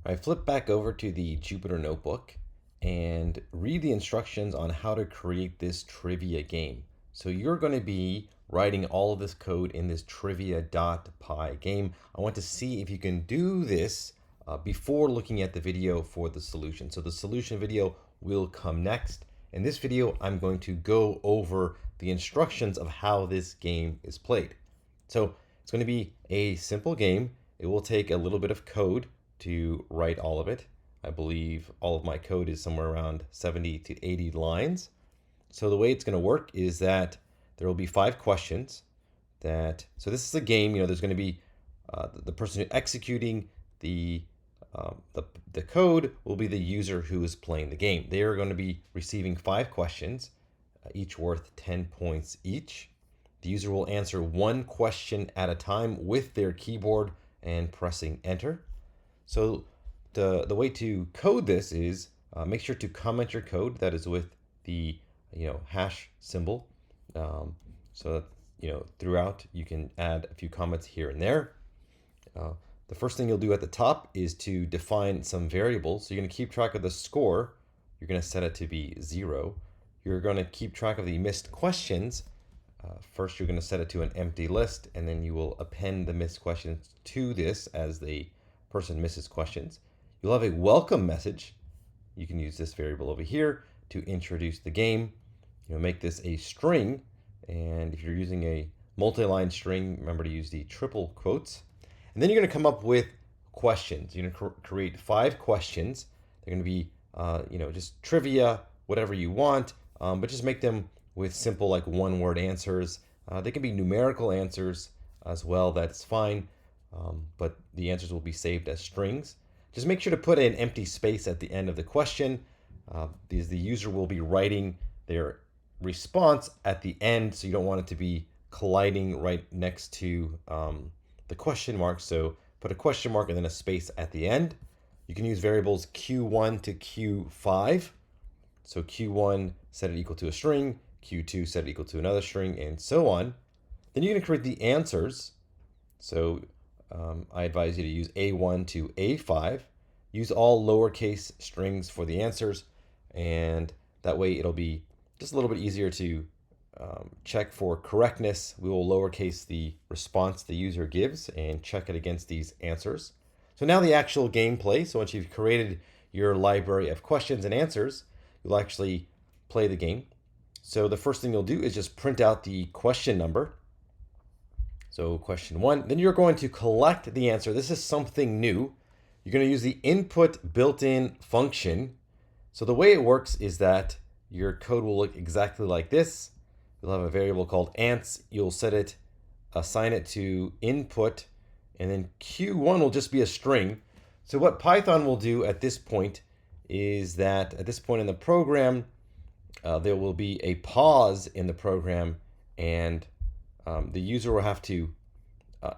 I flip back over to the Jupyter Notebook and read the instructions on how to create this trivia game. So you're going to be writing all of this code in this trivia.py game. I want to see if you can do this before looking at the video for the solution. So the solution video will come next. In this video, I'm going to go over the instructions of how this game is played. So it's going to be a simple game. It will take a little bit of code to write all of it. I believe all of my code is somewhere around 70 to 80 lines. So the way it's going to work is that there will be 5 questions so this is a game, there's going to be the person executing the code will be the user who is playing the game. They are going to be receiving 5 questions, each worth 10 points each. The user will answer 1 question at a time with their keyboard and pressing enter. So the way to code this is make sure to comment your code that is with the hash symbol. So that throughout you can add a few comments here and there. The first thing you'll do at the top is to define some variables. So you're going to keep track of the score. You're going to set it to be 0. You're going to keep track of the missed questions. First, you're going to set it to an empty list, and then you will append the missed questions to this as the person misses questions. You'll have a welcome message. You can use this variable over here to introduce the game. Make this a string, and if you're using a multi-line string, remember to use the triple quotes. And then you're going to come up with questions. You're going to create 5 questions. They're going to be, just trivia, whatever you want, but just make them with simple, like, one-word answers. They can be numerical answers as well. That's fine, but the answers will be saved as strings. Just make sure to put an empty space at the end of the question, because the user will be writing their response at the end, so you don't want it to be colliding right next to the question mark. So put a question mark and then a space at the end. You can use variables q1 to q5. So q1, set it equal to a string, q2, set it equal to another string, and so on. Then you're going to create the answers. So I advise you to use A1 to A5. Use all lowercase strings for the answers, and that way it'll be just a little bit easier to check for correctness. We will lowercase the response the user gives and check it against these answers. So now the actual gameplay. So once you've created your library of questions and answers, you'll actually play the game. So the first thing you'll do is just print out the question number. So question 1, then you're going to collect the answer. This is something new. You're going to use the input built-in function. So the way it works is that your code will look exactly like this. You'll have a variable called ants. You'll assign it to input, and then q1 will just be a string. So what Python will do at this point is that at this point in the program, there will be a pause in the program, and the user will have to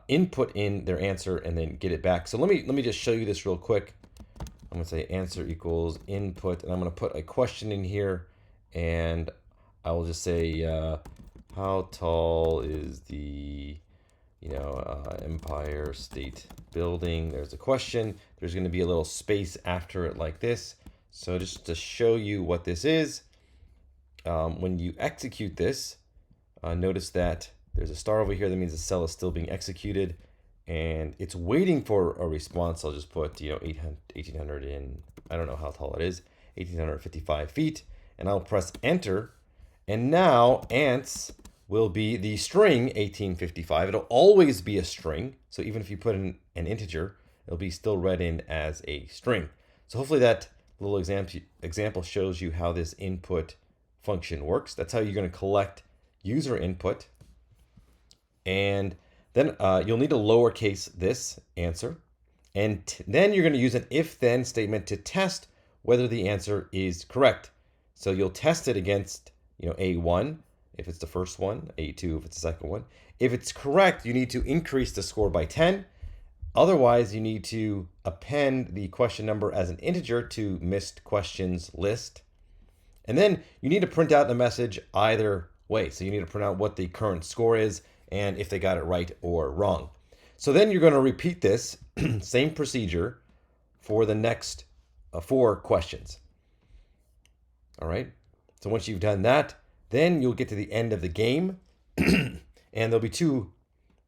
input in their answer and then get it back. So let me just show you this real quick. I'm going to say answer equals input, and I'm going to put a question in here, and I will just say, how tall is the Empire State Building? There's a question. There's going to be a little space after it like this. So just to show you what this is, when you execute this, notice that there's a star over here. That means the cell is still being executed, and it's waiting for a response. I'll just put 1800 in, I don't know how tall it is, 1855 feet, and I'll press enter. And now ants will be the string 1855. It'll always be a string. So even if you put in an integer, it'll be still read in as a string. So hopefully that little example shows you how this input function works. That's how you're going to collect user input. And then you'll need to lowercase this answer. And then you're going to use an if-then statement to test whether the answer is correct. So you'll test it against A1 if it's the first one, A2 if it's the second one. If it's correct, you need to increase the score by 10. Otherwise, you need to append the question number as an integer to missed questions list. And then you need to print out the message either way. So you need to print out what the current score is and if they got it right or wrong. So then you're going to repeat this same procedure for the next 4 questions. All right. So once you've done that, then you'll get to the end of the game, and there'll be 2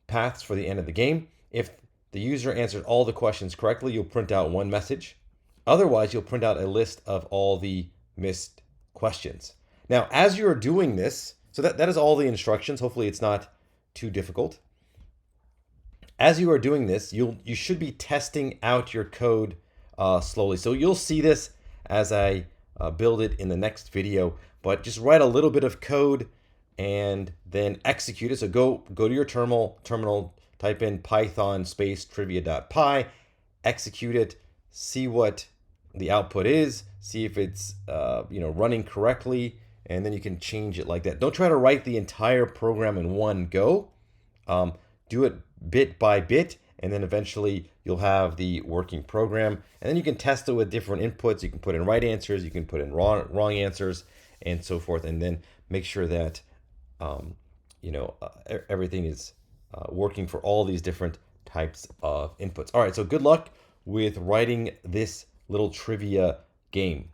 paths for the end of the game. If the user answered all the questions correctly, you'll print out 1 message. Otherwise, you'll print out a list of all the missed questions. Now, as you're doing this, so that is all the instructions. Hopefully it's not too difficult. As you are doing this, you should be testing out your code slowly. So you'll see this as I build it in the next video, but just write a little bit of code and then execute it. So go to your terminal, type in Python space trivia.py, execute it, see what the output is, see if it's running correctly, and then you can change it like that. Don't try to write the entire program in one go. Do it bit by bit, and then eventually you'll have the working program. And then you can test it with different inputs. You can put in right answers, you can put in wrong answers, and so forth. And then make sure that everything is working for all these different types of inputs. All right, so good luck with writing this little trivia game.